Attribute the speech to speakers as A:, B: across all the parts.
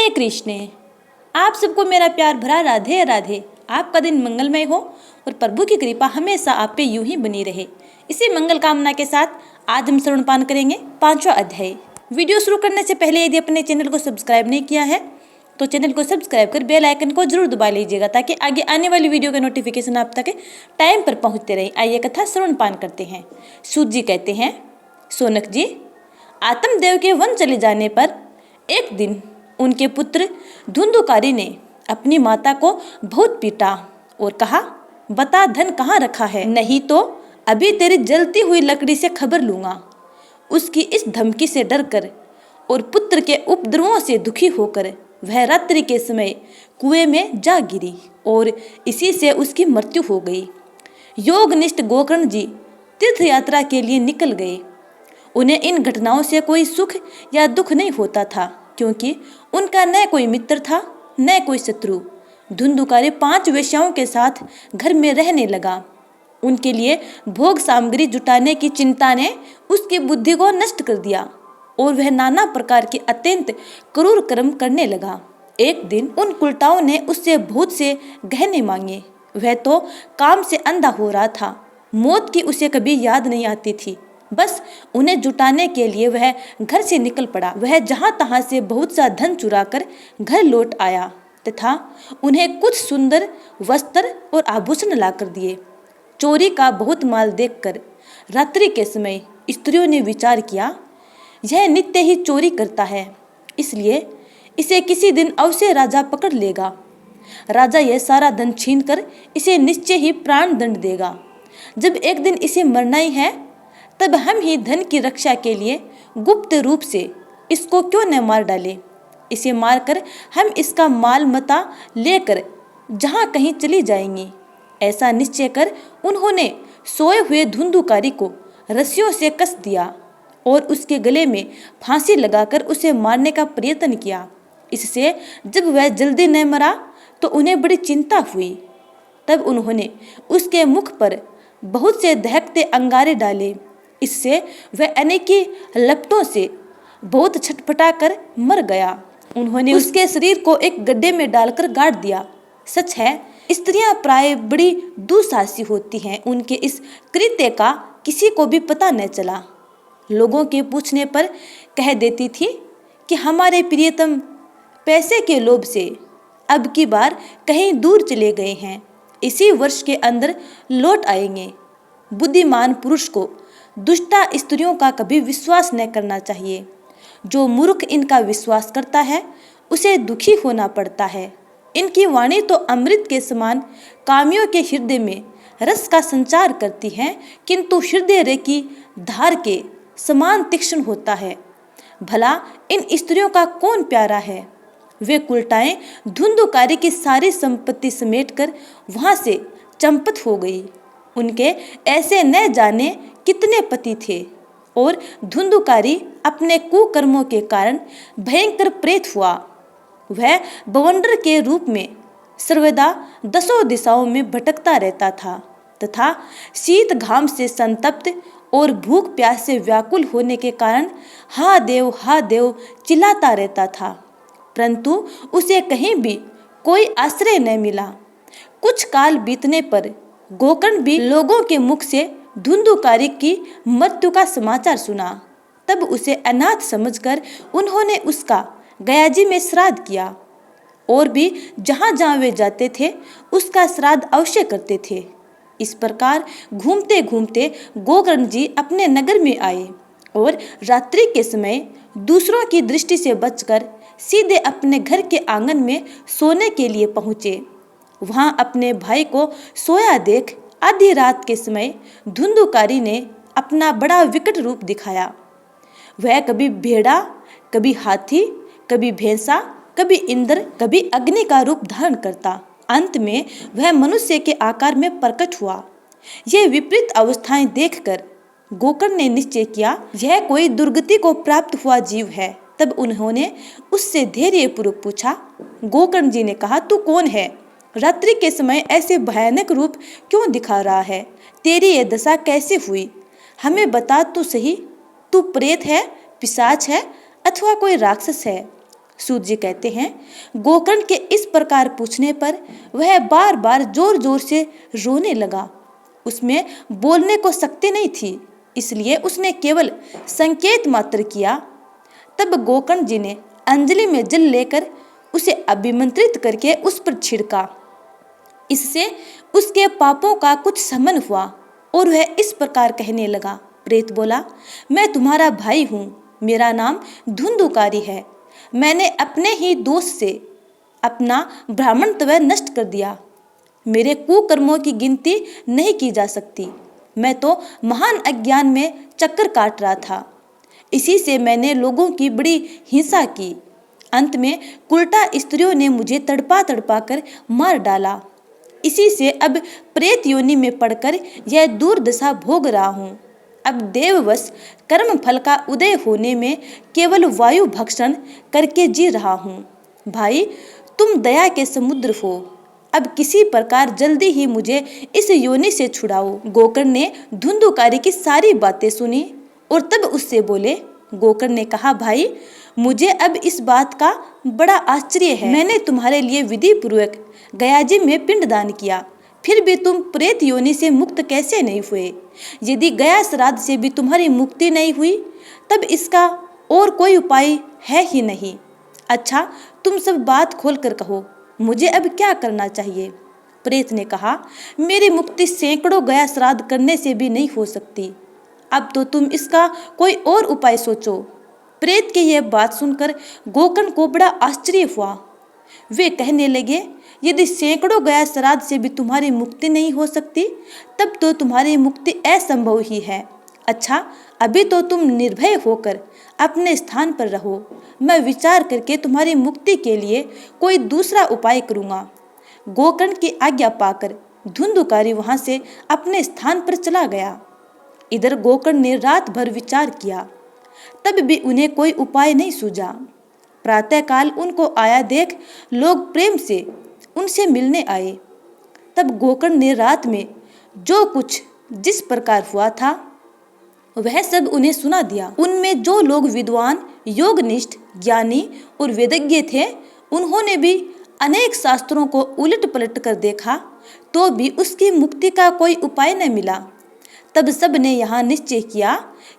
A: कृष्ण, आप सबको मेरा प्यार भरा राधे राधे। आपका दिन मंगलमय हो और प्रभु की कृपा हमेशा आप पे यूं ही बनी रहे। इसी मंगल कामना के साथ आज हम श्रवणपान करेंगे 5वां अध्याय। वीडियो शुरू करने से पहले यदि अपने चैनल को सब्सक्राइब नहीं किया है तो चैनल को सब्सक्राइब कर बेल आइकन को जरूर दबा लीजिएगा ताकि आगे आने वाली वीडियो के नोटिफिकेशन आप तक टाइम पर पहुंचते रहे। आइए कथा श्रवणपान करते हैं। सूत जी कहते हैं, सोनक जी, आत्मदेव के वन चले जाने पर एक दिन उनके पुत्र धुंधुकारी ने अपनी माता को बहुत पीटा और कहा, बता धन कहाँ रखा है, नहीं तो अभी तेरी जलती हुई लकड़ी से खबर लूंगा। उसकी इस धमकी से डरकर और पुत्र के उपद्रवों से दुखी होकर वह रात्रि के समय कुएं में जा गिरी और इसी से उसकी मृत्यु हो गई। योगनिष्ठ गोकर्ण जी तीर्थ यात्रा के लिए निकल गए। उन्हें इन घटनाओं से कोई सुख या दुख नहीं होता था क्योंकि उनका न कोई मित्र था न कोई शत्रु। धुंधुकारी 5 वेश्याओं के साथ घर में रहने लगा। उनके लिए भोग सामग्री जुटाने की चिंता ने उसकी बुद्धि को नष्ट कर दिया और वह नाना प्रकार के अत्यंत क्रूर कर्म करने लगा। एक दिन उन कुलटाओं ने उससे बहुत से गहने मांगे। वह तो काम से अंधा हो रहा था। मौत की उसे कभी याद नहीं आती थी। बस उन्हें जुटाने के लिए वह घर से निकल पड़ा। वह जहां तहां से बहुत सा धन चुराकर घर लौट आया तथा उन्हें कुछ सुंदर वस्त्र और आभूषण लाकर दिए। चोरी का बहुत माल देखकर रात्रि के समय स्त्रियों ने विचार किया, यह नित्य ही चोरी करता है, इसलिए इसे किसी दिन अवश्य राजा पकड़ लेगा। राजा यह सारा धन छीनकर इसे निश्चय ही प्राण दंड देगा। जब एक दिन इसे मरना ही है तब हम ही धन की रक्षा के लिए गुप्त रूप से इसको क्यों न मार डालें। इसे मारकर हम इसका माल मता लेकर जहाँ कहीं चली जाएंगी। ऐसा निश्चय कर उन्होंने सोए हुए धुंधुकारी को रस्सियों से कस दिया और उसके गले में फांसी लगाकर उसे मारने का प्रयत्न किया। इससे जब वह जल्दी न मरा तो उन्हें बड़ी चिंता हुई। तब उन्होंने उसके मुख पर बहुत से दहकते अंगारे डाले। इससे वह अनेकी लपटों से बहुत छटपटा कर मर गया। उन्होंने उसके शरीर को एक गड्ढे में डालकर गाड़ दिया। सच है, स्त्रियां प्राय बड़ी दुस्साहसी होती हैं। उनके इस कृत्य का किसी को भी पता न चला। लोगों के पूछने पर कह देती थी कि हमारे प्रियतम पैसे के लोभ से अब की बार कहीं दूर चले गए हैं, इसी वर्ष के अंदर लौट आएंगे। बुद्धिमान पुरुष को दुष्टा स्त्रियों का कभी विश्वास न करना चाहिए। जो मूर्ख इनका विश्वास करता है उसे दुखी होना पड़ता है। इनकी वाणी तो अमृत के समान कामियों के हृदय में रस का संचार करती है, किंतु हृदय की धार के समान तीक्ष्ण होता है। भला इन स्त्रियों का कौन प्यारा है। वे कुलटाएं धुंधुकारी की सारी संपत्ति समेटकर वहां से चंपत हो गई। उनके ऐसे न जाने कितने पति थे और धुंधुकारी अपने कुकर्मों के कारण भयंकर प्रेत हुआ। वह बवंडर के रूप में सर्वदा 10 दिशाओं में भटकता रहता था तथा शीत घाम से संतप्त और भूख प्यास से व्याकुल होने के कारण हा देव चिल्लाता रहता था, परंतु उसे कहीं भी कोई आश्रय न मिला। कुछ काल बीतने पर गोकर्ण भी लोगों के मुख से धुंधुकारी की मृत्यु का समाचार सुना। तब उसे अनाथ समझकर उन्होंने उसका गयाजी में श्राद्ध किया और भी जहाँ जहाँ वे जाते थे उसका श्राद्ध अवश्य करते थे। इस प्रकार घूमते घूमते गोकर्ण जी अपने नगर में आए और रात्रि के समय दूसरों की दृष्टि से बचकर सीधे अपने घर के आंगन में सोने के लिए पहुँचे। वहाँ अपने भाई को सोया देख आधी रात के समय धुंधुकारी ने अपना बड़ा विकट रूप दिखाया। वह कभी भेड़ा, कभी हाथी, कभी भैंसा, कभी इंद्र, कभी अग्नि का रूप धारण करता। अंत में वह मनुष्य के आकार में प्रकट हुआ। यह विपरीत अवस्थाएं देखकर गोकर्ण ने निश्चय किया, यह कोई दुर्गति को प्राप्त हुआ जीव है। तब उन्होंने उससे धैर्यपूर्वक पूछा। गोकर्ण जी ने कहा, तू कौन है? रात्रि के समय ऐसे भयानक रूप क्यों दिखा रहा है? तेरी यह दशा कैसे हुई? हमें बता तो सही। तू प्रेत है, पिशाच है अथवा कोई राक्षस है? सूत जी कहते हैं, गोकर्ण के इस प्रकार पूछने पर वह बार बार जोर जोर से रोने लगा। उसमें बोलने को शक्ति नहीं थी, इसलिए उसने केवल संकेत मात्र किया। तब गोकर्ण जी ने अंजलि में जल लेकर उसे अभिमंत्रित करके उस पर छिड़का। इससे उसके पापों का कुछ शमन हुआ और वह इस प्रकार कहने लगा। प्रेत बोला, मैं तुम्हारा भाई हूँ, मेरा नाम धुंधुकारी है। मैंने अपने ही दोष से अपना ब्राह्मणत्व नष्ट कर दिया। मेरे कुकर्मों की गिनती नहीं की जा सकती। मैं तो महान अज्ञान में चक्कर काट रहा था। इसी से मैंने लोगों की बड़ी हिंसा की। अंत में उल्टा स्त्रियों ने मुझे तड़पा तड़पा कर मार डाला। इसी से अब प्रेत योनि में पड़कर यह दुर्दशा भोग रहा हूँ। अब देववश कर्म फल का उदय होने में केवल वायु भक्षण करके जी रहा हूँ। भाई, तुम दया के समुद्र हो, अब किसी प्रकार जल्दी ही मुझे इस योनि से छुड़ाओ। गोकर्ण ने धुंधुकारी की सारी बातें सुनी और तब उससे बोले। गोकर्ण ने कहा, भाई, मुझे अब इस बात का बड़ा आश्चर्य है। मैंने तुम्हारे लिए विधि पूर्वक गयाजी में पिंडदान किया, फिर भी तुम प्रेत योनि से मुक्त कैसे नहीं हुए? यदि गया श्राद्ध से भी तुम्हारी मुक्ति नहीं हुई, तब इसका और कोई उपाय है ही नहीं। अच्छा, तुम सब बात खोल कर कहो, मुझे अब क्या करना चाहिए? प्रेत ने कहा, मेरी मुक्ति सैकड़ों गया श्राद्ध करने से भी नहीं हो सकती। अब तो तुम इसका कोई और उपाय सोचो। प्रेत की यह बात सुनकर गोकर्ण को बड़ा आश्चर्य हुआ। वे कहने लगे, यदि सैकड़ों गया श्राद्ध से भी तुम्हारी मुक्ति नहीं हो सकती, तब तो तुम्हारी मुक्ति असंभव ही है। अच्छा, अभी तो तुम निर्भय होकर अपने स्थान पर रहो। मैं विचार करके तुम्हारी मुक्ति के लिए कोई दूसरा उपाय करूँगा। गोकर्ण की आज्ञा पाकर धुंधुकारी वहाँ से अपने स्थान पर चला गया। इधर गोकर्ण ने रात भर विचार किया, तब भी उन्हें कोई उपाय नहीं सूझा। प्रातःकाल उनको आया देख लोग प्रेम से उनसे मिलने आए। तब गोकर्ण ने रात में जो कुछ जिस प्रकार हुआ था वह सब उन्हें सुना दिया। उनमें जो लोग विद्वान, योगनिष्ठ, ज्ञानी और वेदज्ञ थे, उन्होंने भी अनेक शास्त्रों को उलट पलट कर देखा, तो भी उसकी मुक्ति का कोई उपाय न मिला। तब सब ने यहाँ निश्चय किया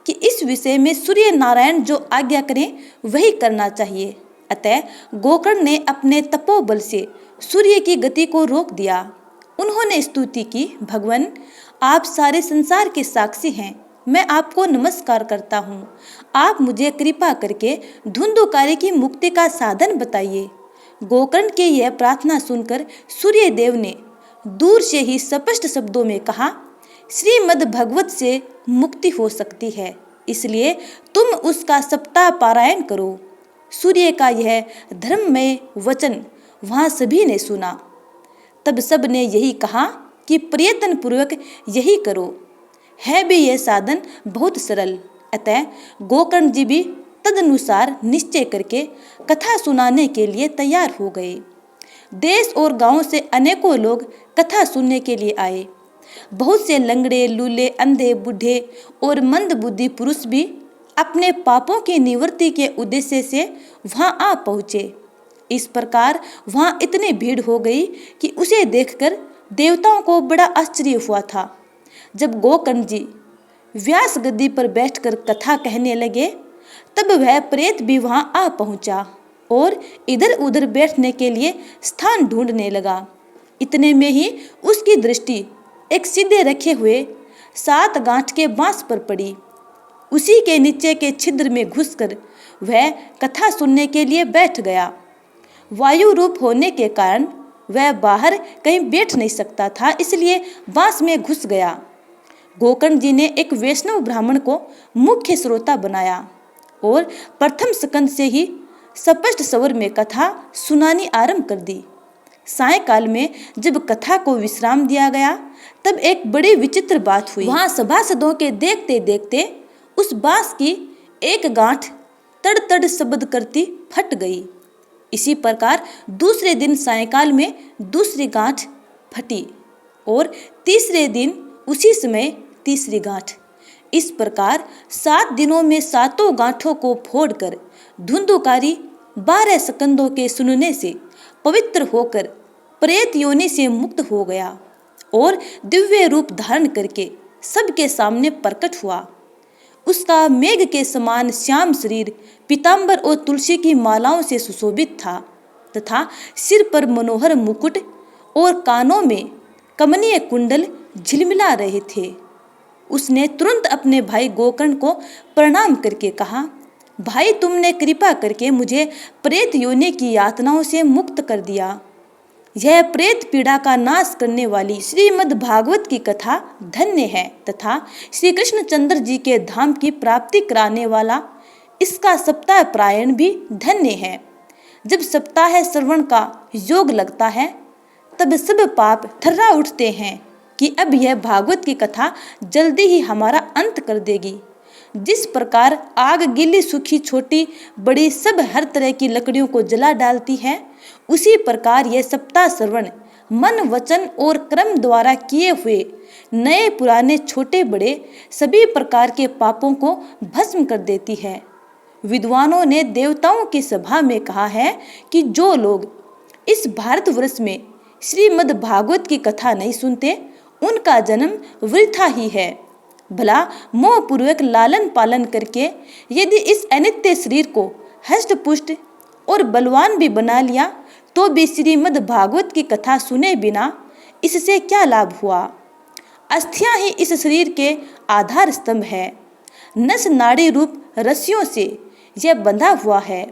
A: कि इस विषय में सूर्य नारायण जो आज्ञा करें वही करना चाहिए। अतः गोकर्ण ने अपने तपोबल से सूर्य की गति को रोक दिया। उन्होंने स्तुति की, भगवान, आप सारे संसार के साक्षी हैं, मैं आपको नमस्कार करता हूँ। आप मुझे कृपा करके धुंधुकारी की मुक्ति का साधन बताइए। गोकर्ण की यह प्रार्थना सुनकर सूर्य देव ने दूर से ही स्पष्ट शब्दों में कहा, श्रीमद् भगवत से मुक्ति हो सकती है, इसलिए तुम उसका सप्ताह पारायण करो। सूर्य का यह धर्ममय वचन वहाँ सभी ने सुना। तब सब ने यही कहा कि प्रयत्न पूर्वक यही करो। है भी यह साधन बहुत सरल। अतः गोकर्ण जी भी तदनुसार निश्चय करके कथा सुनाने के लिए तैयार हो गए। देश और गांव से अनेकों लोग कथा सुनने के लिए आए। बहुत से लंगड़े, लूले, अंधे, बूढ़े और मंदबुद्धि पुरुष भी अपने पापों की निवृत्ति के उद्देश्य से वहां आ पहुँचे। इस प्रकार वहां इतनी भीड़ हो गई कि उसे देखकर देवताओं को बड़ा आश्चर्य हुआ था। जब गोकर्ण जी व्यास गद्दी पर बैठकर कथा कहने लगे, तब वह प्रेत भी वहां आ पहुंचा और इधर उधर बैठने के लिए स्थान ढूंढने लगा। इतने में ही उसकी दृष्टि एक सीधे रखे हुए 7 गांठ के बांस पर पड़ी। उसी के नीचे के छिद्र में घुसकर वह कथा सुनने के लिए बैठ गया। वायु रूप होने के कारण वह बाहर कहीं बैठ नहीं सकता था, इसलिए बांस में घुस गया। गोकर्ण जी ने एक वैष्णव ब्राह्मण को मुख्य श्रोता बनाया और प्रथम स्कंद से ही स्पष्ट स्वर में कथा सुनानी आरंभ कर दी। सायंकाल में जब कथा को विश्राम दिया गया, तब एक बड़ी विचित्र बात हुई। वहां सभासदों के देखते देखते उस बांस की एक गांठ तड़ तड़ शब्द करती फट गई। इसी प्रकार दूसरे दिन सायंकाल में दूसरी गांठ फटी और तीसरे दिन उसी समय तीसरी गांठ। इस प्रकार 7 दिनों में 7 गांठों को फोड़कर धुंधुकारी 12 स्कंदों के सुनने से पवित्र होकर प्रेत योनि से मुक्त हो गया और दिव्य रूप धारण करके सबके सामने प्रकट हुआ। उसका मेघ के समान श्याम शरीर पीतांबर और तुलसी की मालाओं से सुशोभित था तथा सिर पर मनोहर मुकुट और कानों में कमनीय कुंडल झिलमिला रहे थे। उसने तुरंत अपने भाई गोकर्ण को प्रणाम करके कहा, भाई तुमने कृपा करके मुझे प्रेत योनि की यातनाओं से मुक्त कर दिया। यह प्रेत पीड़ा का नाश करने वाली श्रीमद् भागवत की कथा धन्य है तथा श्री कृष्णचंद्र जी के धाम की प्राप्ति कराने वाला इसका सप्ताह प्रायण भी धन्य है। जब सप्ताह श्रवण का योग लगता है तब सब पाप थर्रा उठते हैं कि अब यह भागवत की कथा जल्दी ही हमारा अंत कर देगी। जिस प्रकार आग गीली सूखी छोटी बड़ी सब हर तरह की लकड़ियों को जला डालती है, उसी प्रकार यह सप्ताह श्रवण मन वचन और क्रम द्वारा किए हुए नए पुराने छोटे बड़े सभी प्रकार के पापों को भस्म कर देती है। विद्वानों ने देवताओं की सभा में कहा है कि जो लोग इस भारतवर्ष में श्रीमद् भागवत की कथा नहीं सुनते, उनका जन्म वृथा ही है। भला मोह पूर्वक लालन पालन करके यदि इस अनित्य शरीर को हष्ट पुष्ट और बलवान भी बना लिया तो भी श्रीमद् भागवत की कथा सुने बिना इससे क्या लाभ हुआ। अस्थियां ही इस शरीर के आधार स्तंभ है। नस नाड़ी रूप रस्सियों से यह बंधा हुआ है।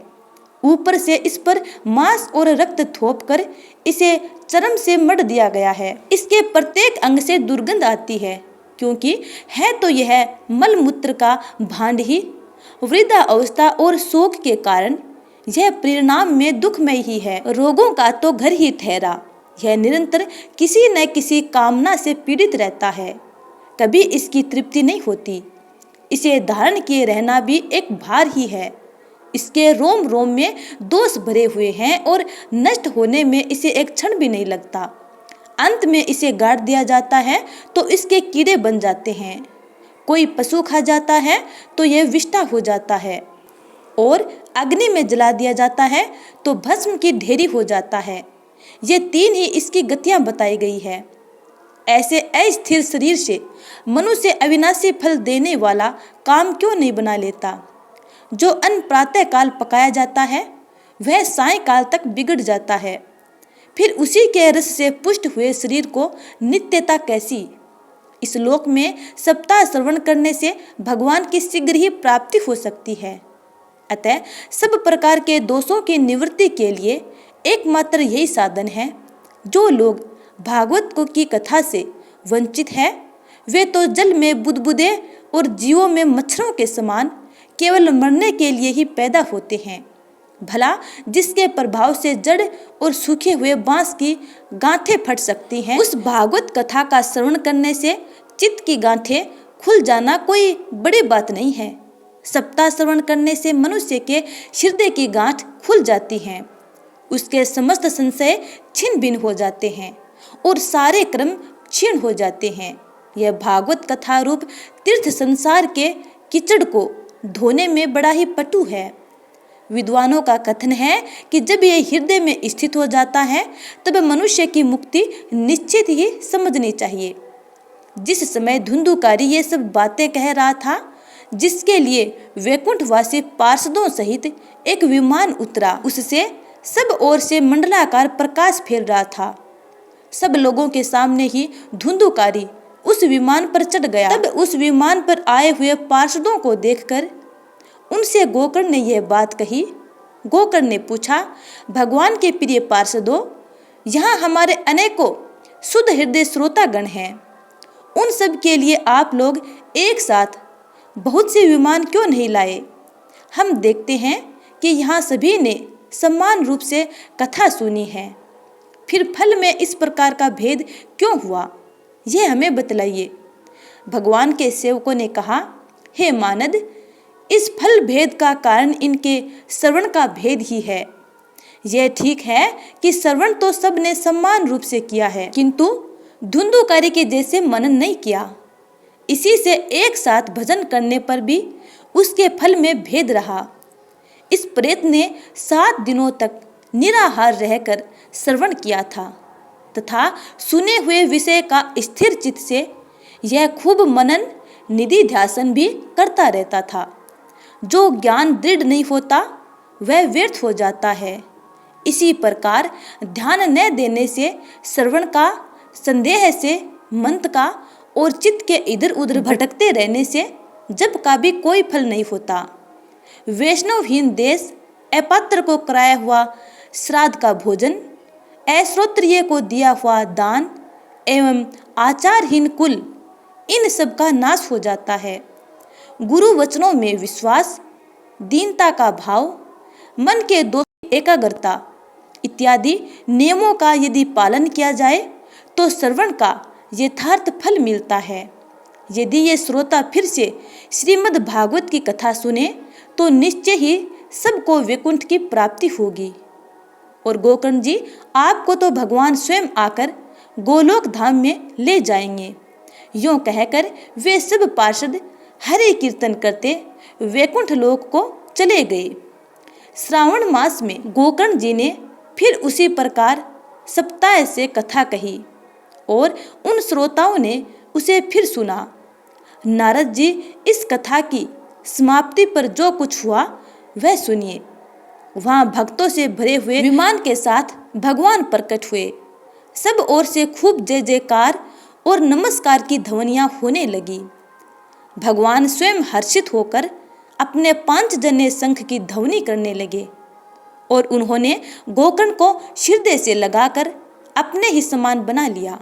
A: ऊपर से इस पर मांस और रक्त थोप कर इसे चर्म से मढ़ दिया गया है। इसके प्रत्येक अंग से दुर्गंध आती है, क्योंकि है तो यह मलमूत्र का भांड ही। वृद्धा अवस्था और शोक के कारण यह परिणाम में दुखमय ही है। रोगों का तो घर ही ठहरा, यह निरंतर किसी न किसी कामना से पीड़ित रहता है। कभी इसकी तृप्ति नहीं होती। इसे धारण किए रहना भी एक भार ही है। इसके रोम रोम में दोष भरे हुए हैं और नष्ट होने में इसे एक क्षण भी नहीं लगता। अंत में इसे गाड़ दिया जाता है तो इसके कीड़े बन जाते हैं। कोई पशु खा जाता है तो यह विष्ठा हो जाता है और अग्नि में जला दिया जाता है तो भस्म की ढेरी हो जाता है। ये 3 ही इसकी गतियां बताई गई है। ऐसे अस्थिर शरीर से मनुष्य अविनाशी फल देने वाला काम क्यों नहीं बना लेता। जो अन्न प्रातः काल पकाया जाता है वह सायंकाल तक बिगड़ जाता है। फिर उसी के रस से पुष्ट हुए शरीर को नित्यता कैसी। इस लोक में सप्ताह श्रवण करने से भगवान की शीघ्र ही प्राप्ति हो सकती है। अतः सब प्रकार के दोषों की निवृत्ति के लिए एकमात्र यही साधन है। जो लोग भागवत को की कथा से वंचित है वे तो जल में बुदबुदे और जीवों में मच्छरों के समान केवल मरने के लिए ही पैदा होते हैं। भला जिसके प्रभाव से जड़ और सूखे हुए बांस की गांठें फट सकती हैं, उस भागवत कथा का श्रवण करने से चित्त की गांठें खुल जाना कोई बड़ी बात नहीं है। सप्ताह श्रवण करने से मनुष्य के हृदय की गांठ खुल जाती है। उसके समस्त संशय छिन्न भिन्न हो जाते हैं और सारे क्रम क्षीण हो जाते हैं। यह भागवत कथा रूप तीर्थ संसार के कीचड़ को धोने में बड़ा ही पटु है। विद्वानों का कथन है कि जब यह हृदय में स्थित हो जाता है तब मनुष्य की मुक्ति निश्चित ही समझनी चाहिए। जिस समय धुंधुकारी ये सब बातें कह रहा था, जिसके लिए वैकुंठवासी पार्षदों सहित एक विमान उतरा, उससे सब ओर से मंडलाकार प्रकाश फैल रहा था। सब लोगों के सामने ही धुंधुकारी उस विमान पर चढ़ गया। तब उस विमान पर आए हुए पार्षदों को देखकर उनसे गोकर्ण ने यह बात कही। गोकर्ण ने पूछा, भगवान के प्रिय पार्षदों, यहाँ हमारे अनेकों शुद्ध हृदय श्रोतागण हैं। उन सब के लिए आप लोग एक साथ बहुत से विमान क्यों नहीं लाए। हम देखते हैं कि यहाँ सभी ने समान रूप से कथा सुनी है, फिर फल में इस प्रकार का भेद क्यों हुआ, यह हमें बतलाइए। भगवान के सेवकों ने कहा, हे मानद, इस फल भेद का कारण इनके श्रवण का भेद ही है। यह ठीक है कि श्रवण तो सब ने समान रूप से किया है, किंतु धुंधुकारी के जैसे मनन नहीं किया। इसी से एक साथ भजन करने पर भी उसके फल में भेद रहा। इस प्रेत ने 7 दिनों तक निराहार रहकर श्रवण किया था तथा सुने हुए विषय का स्थिर चित्त से यह खूब मनन निधि ध्यासन भी करता रहता था। जो ज्ञान दृढ़ नहीं होता वह व्यर्थ हो जाता है। इसी प्रकार ध्यान न देने से, श्रवण का, संदेह से, मंत्र का और चित्त के इधर उधर भटकते रहने से जप का भी कोई फल नहीं होता। वैष्णवहीन देश, अपात्र को कराया हुआ श्राद्ध का भोजन, अश्रोत्रिय को दिया हुआ दान एवं आचारहीन कुल, इन सब का नाश हो जाता है। गुरु वचनों में विश्वास, दीनता का भाव, मन के दोष एकाग्रता इत्यादि नियमों का यदि पालन किया जाए तो श्रवण का यथार्थ फल मिलता है। यदि ये श्रोता फिर से श्रीमद् भागवत की कथा सुने तो निश्चय ही सबको वैकुंठ की प्राप्ति होगी। और गोकर्ण जी आपको तो भगवान स्वयं आकर गोलोक धाम में ले जाएंगे। यूं कहकर वे सब पार्षद हरे कीर्तन करते वैकुंठ लोक को चले गए। श्रावण मास में गोकर्ण जी ने फिर उसी प्रकार सप्ताह से कथा कही और उन श्रोताओं ने उसे फिर सुना। नारद जी इस कथा की समाप्ति पर जो कुछ हुआ वह सुनिए। वहां भक्तों से भरे हुए विमान के साथ भगवान प्रकट हुए। सब ओर से खूब जय जयकार और नमस्कार की ध्वनियां होने लगी। भगवान स्वयं हर्षित होकर अपने 5 जने शंख की ध्वनि करने लगे और उन्होंने गोकर्ण को हृदय से लगाकर अपने ही समान बना लिया।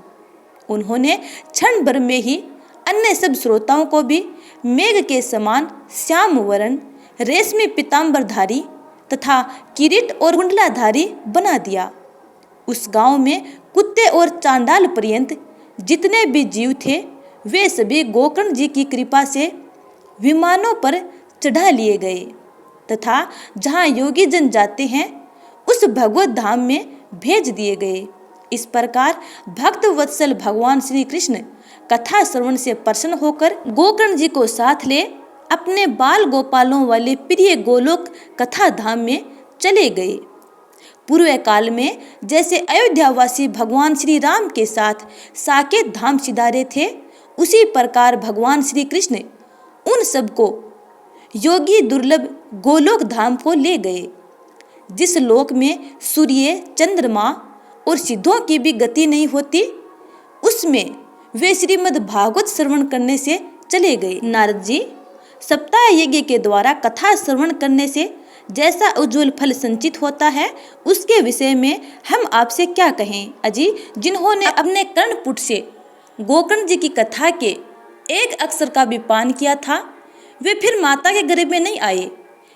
A: उन्होंने क्षण भर में ही अन्य सब श्रोताओं को भी मेघ के समान श्याम वर्ण, रेशमी पीताम्बरधारी तथा किरीट और कुंडलाधारी बना दिया। उस गांव में कुत्ते और चांडाल पर्यंत जितने भी जीव थे वे सभी गोकर्ण जी की कृपा से विमानों पर चढ़ा लिए गए तथा जहां योगी जन जाते हैं उस भगवत धाम में भेज दिए गए। इस प्रकार भक्त वत्सल भगवान श्री कृष्ण कथा श्रवण से प्रसन्न होकर गोकर्ण जी को साथ ले अपने बाल गोपालों वाले प्रिय गोलोक कथा धाम में चले गए। पूर्व काल में जैसे अयोध्यावासी भगवान श्री राम के साथ साकेत धाम सिधारे थे, उसी प्रकार भगवान श्री कृष्ण उन सबको योगी दुर्लभ गोलोक धाम को ले गए, जिस लोक में सूर्य, चंद्रमा और सिद्धों की भी गति नहीं होती, उसमें वे श्रीमद् भागवत श्रवण करने से चले गए। नारद जी, सप्ताह यज्ञ के द्वारा कथा श्रवण करने से जैसा उज्जवल फल संचित होता है उसके विषय में हम आपसे क्या कहें। अजी, जिन्होंने अपने कर्णपुट से गोकर्ण जी की कथा के एक अक्षर का भी पान किया था वे फिर माता के गर्भ में नहीं आए।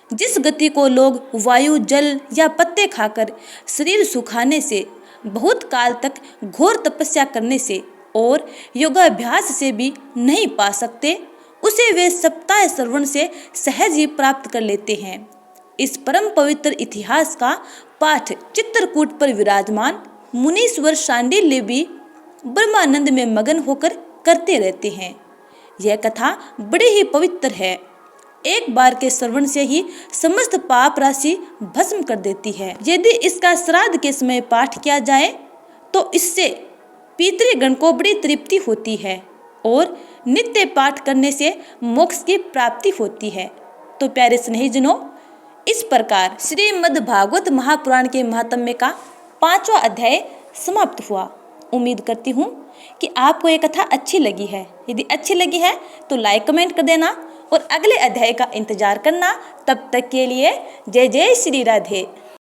A: जिस गति को लोग वायु, जल या पत्ते खाकर शरीर सुखाने से, बहुत काल तक घोर तपस्या करने से और योगाभ्यास से भी नहीं पा सकते, उसे वे सप्ताह श्रवण से सहज ही प्राप्त कर लेते हैं। इस परम पवित्र इतिहास का पाठ चित्रकूट पर विराजमान मुनीश्वर शांडिल्य भी ब्रह्मानंद में मगन होकर करते रहते हैं। यह कथा बड़ी ही पवित्र है। एक बार के श्रवण से ही समस्त पाप राशि भस्म कर देती है। यदि इसका श्राद्ध के समय पाठ किया जाए तो इससे पितृगण को बड़ी तृप्ति होती है और नित्य पाठ करने से मोक्ष की प्राप्ति होती है। तो प्यारे स्नेहीजनों, इस प्रकार श्रीमद् भागवत महापुराण के महात्म्य का 5वां अध्याय समाप्त हुआ। उम्मीद करती हूँ कि आपको ये कथा अच्छी लगी है। यदि अच्छी लगी है तो लाइक कमेंट कर देना और अगले अध्याय का इंतजार करना। तब तक के लिए जय जय श्री राधे।